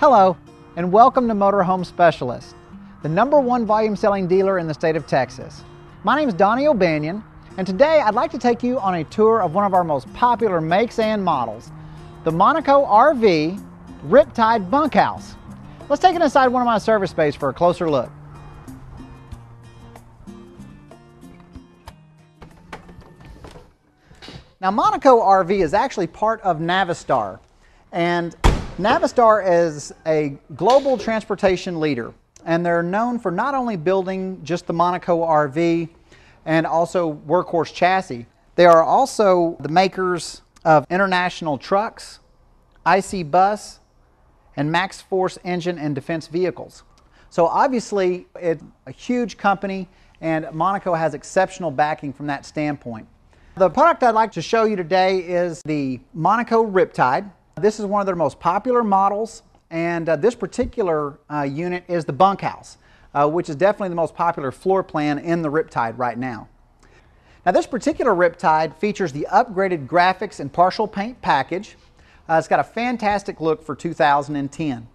Hello, and welcome to Motorhome Specialist, the #1 volume selling dealer in the state of Texas. My name is Donnie O'Banion, and today I'd like to take you on a tour of one of our most popular makes and models, the Monaco RV Riptide Bunkhouse. Let's take it inside one of my service bays for a closer look. Now, Monaco RV is actually part of Navistar, and Navistar is a global transportation leader, and they're known for not only building just the Monaco RV and also workhorse chassis. They are also the makers of international trucks, IC bus, and max force engine and defense vehicles. So obviously it's a huge company, and Monaco has exceptional backing from that standpoint. The product I'd like to show you today is the Monaco Riptide. This is one of their most popular models, and this particular unit is the bunkhouse, which is definitely the most popular floor plan in the Riptide right now. Now, this particular Riptide features the upgraded graphics and partial paint package. It's got a fantastic look for 2010.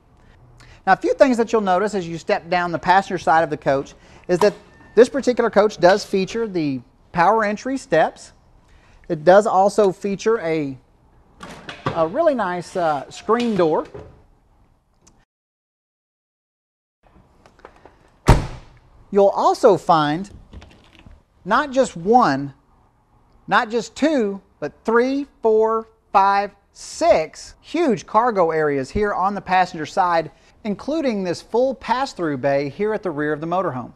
Now, a few things that you'll notice as you step down the passenger side of the coach is that this particular coach does feature the power entry steps. It does also feature a really nice screen door. You'll also find not just one, not just two, but 3, 4, 5, 6 huge cargo areas here on the passenger side, including this full pass-through bay here at the rear of the motorhome.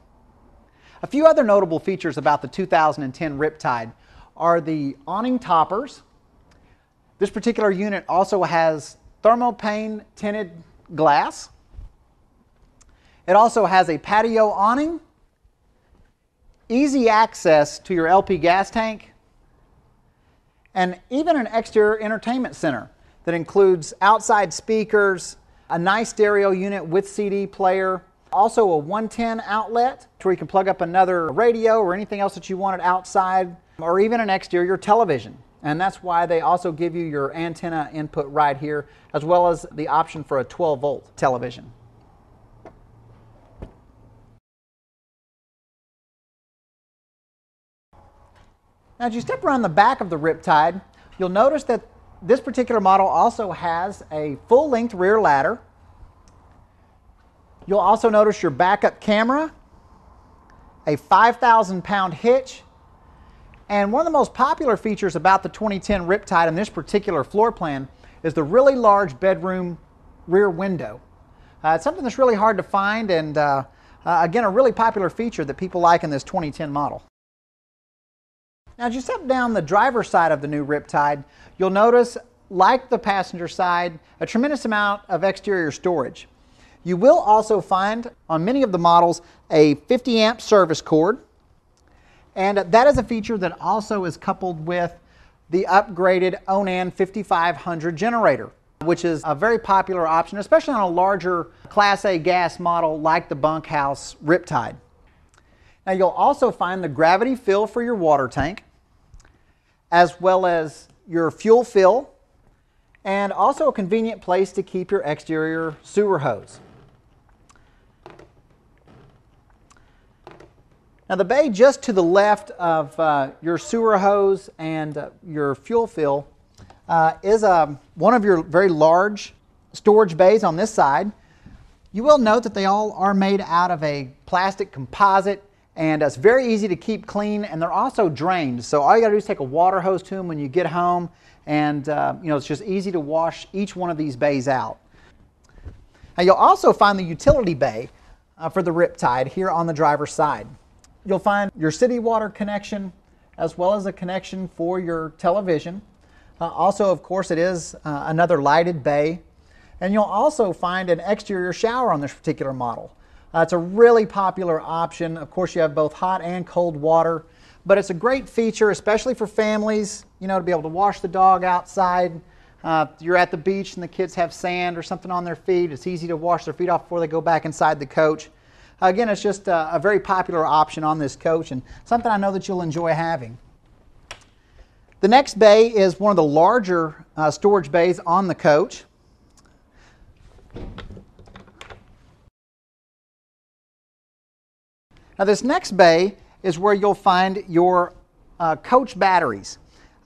A few other notable features about the 2010 Riptide are the awning toppers. This particular unit also has thermopane tinted glass. It also has a patio awning, easy access to your LP gas tank, and even an exterior entertainment center that includes outside speakers, a nice stereo unit with CD player, also a 110 outlet to where you can plug up another radio or anything else that you wanted outside, or even an exterior television. And that's why they also give you your antenna input right here, as well as the option for a 12-volt television. Now, as you step around the back of the Riptide, you'll notice that this particular model also has a full-length rear ladder. You'll also notice your backup camera, a 5,000-pound hitch, and one of the most popular features about the 2010 Riptide in this particular floor plan is the really large bedroom rear window. It's something that's really hard to find, and again, a really popular feature that people like in this 2010 model. Now, as you step down the driver's side of the new Riptide, you'll notice, like the passenger side, a tremendous amount of exterior storage. You will also find on many of the models a 50-amp service cord, and that is a feature that also is coupled with the upgraded Onan 5500 generator, which is a very popular option, especially on a larger Class A gas model like the bunkhouse Riptide. Now, you'll also find the gravity fill for your water tank, as well as your fuel fill, and also a convenient place to keep your exterior sewer hose. Now, the bay just to the left of your sewer hose and your fuel fill is one of your very large storage bays on this side. You will note that they all are made out of a plastic composite, and it's very easy to keep clean, and they're also drained. So all you got to do is take a water hose to them when you get home, and it's just easy to wash each one of these bays out. Now, you'll also find the utility bay for the Riptide here on the driver's side. You'll find your city water connection, as well as a connection for your television. Also, of course, it is another lighted bay. And you'll also find an exterior shower on this particular model. It's a really popular option. Of course, you have both hot and cold water, but it's a great feature, especially for families, to be able to wash the dog outside. You're at the beach and the kids have sand or something on their feet. It's easy to wash their feet off before they go back inside the coach. Again, it's just a very popular option on this coach, and something I know that you'll enjoy having. The next bay is one of the larger storage bays on the coach. Now this next bay is where you'll find your coach batteries.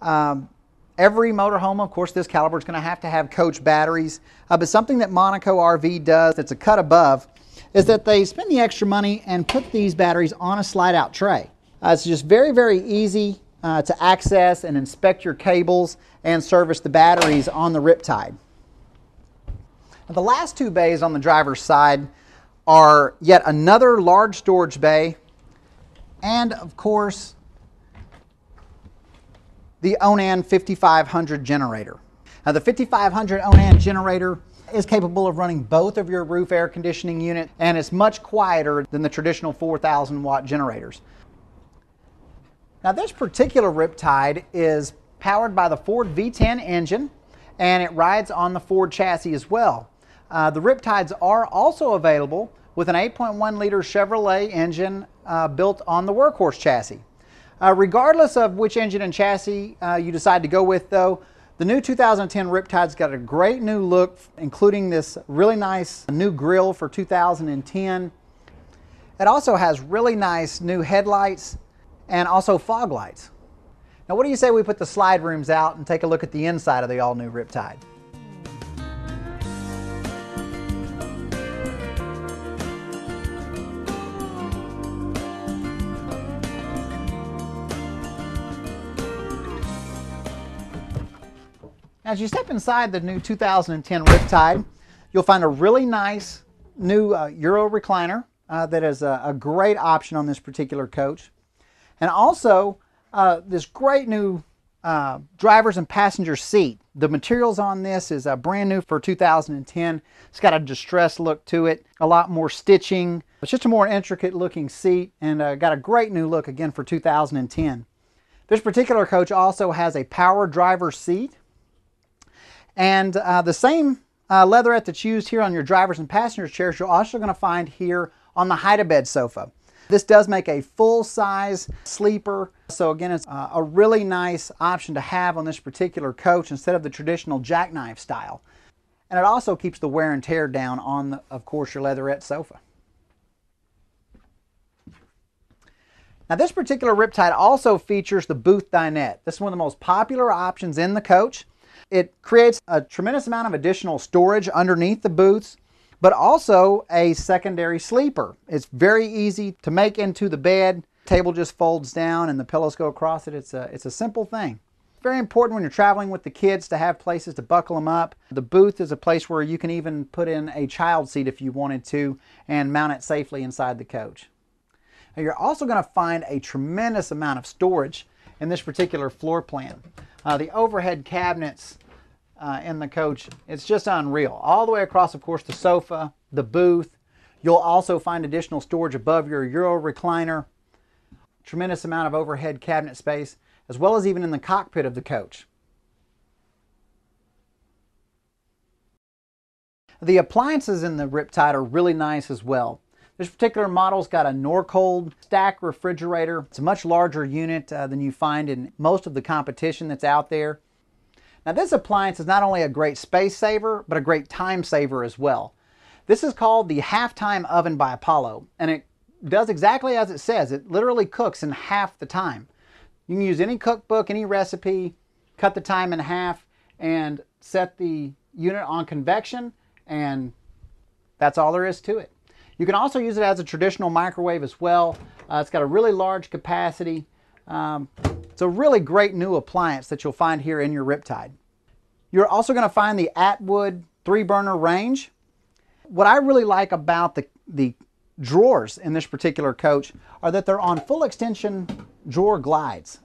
Every motorhome, of course, this caliber is going to have coach batteries. But something that Monaco RV does that's a cut above is that they spend the extra money and put these batteries on a slide-out tray. It's just very, very easy to access and inspect your cables and service the batteries on the Riptide. Now, the last two bays on the driver's side are yet another large storage bay and, of course, the Onan 5500 generator. Now, the 5500 Onan generator is capable of running both of your roof air conditioning units, and it's much quieter than the traditional 4,000 watt generators. Now, this particular Riptide is powered by the Ford V10 engine, and it rides on the Ford chassis as well. The Riptides are also available with an 8.1 liter Chevrolet engine built on the Workhorse chassis. Regardless of which engine and chassis you decide to go with, though, the new 2010 Riptide's got a great new look, including this really nice new grille for 2010. It also has really nice new headlights and also fog lights. Now, what do you say we put the slide rooms out and take a look at the inside of the all-new Riptide? As you step inside the new 2010 Riptide, you'll find a really nice new Euro recliner that is a great option on this particular coach. And also this great new driver's and passenger seat. The materials on this is brand new for 2010. It's got a distressed look to it, a lot more stitching. It's just a more intricate looking seat and got a great new look again for 2010. This particular coach also has a power driver seat. And the same leatherette that's used here on your driver's and passenger chairs, you're also going to find here on the hide-a-bed sofa. This does make a full-size sleeper, so again, it's a really nice option to have on this particular coach instead of the traditional jackknife style. And it also keeps the wear and tear down on, of course, your leatherette sofa. Now, this particular Riptide also features the booth dinette. This is one of the most popular options in the coach. It creates a tremendous amount of additional storage underneath the booths, but also a secondary sleeper. It's very easy to make into the bed. The table just folds down and the pillows go across it. It's a simple thing. Very important when you're traveling with the kids to have places to buckle them up. The booth is a place where you can even put in a child seat if you wanted to and mount it safely inside the coach. Now, you're also going to find a tremendous amount of storage in this particular floor plan. The overhead cabinets in the coach, it's just unreal. All the way across, of course, the sofa, the booth. You'll also find additional storage above your Euro recliner. Tremendous amount of overhead cabinet space, as well as even in the cockpit of the coach. The appliances in the Riptide are really nice as well. This particular model's got a Norcold stack refrigerator. It's a much larger unit than you find in most of the competition that's out there. Now, this appliance is not only a great space saver, but a great time saver as well. This is called the Half-Time Oven by Apollo, and it does exactly as it says. It literally cooks in half the time. You can use any cookbook, any recipe, cut the time in half, and set the unit on convection, and that's all there is to it. You can also use it as a traditional microwave as well. It's got a really large capacity. It's a really great new appliance that you'll find here in your Riptide. You're also going to find the Atwood 3-burner range. What I really like about the drawers in this particular coach are that they're on full extension drawer glides.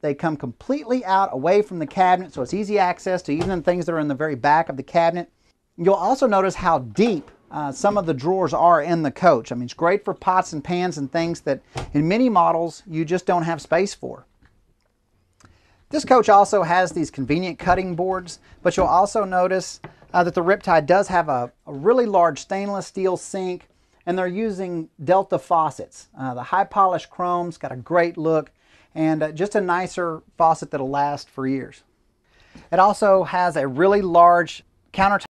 They come completely out away from the cabinet, so it's easy access to even things that are in the very back of the cabinet. You'll also notice how deep some of the drawers are in the coach. I mean, it's great for pots and pans and things that in many models you just don't have space for. This coach also has these convenient cutting boards, but you'll also notice that the Riptide does have a really large stainless steel sink, and they're using Delta faucets. The high polished chrome's got a great look, and just a nicer faucet that'll last for years. It also has a really large countertop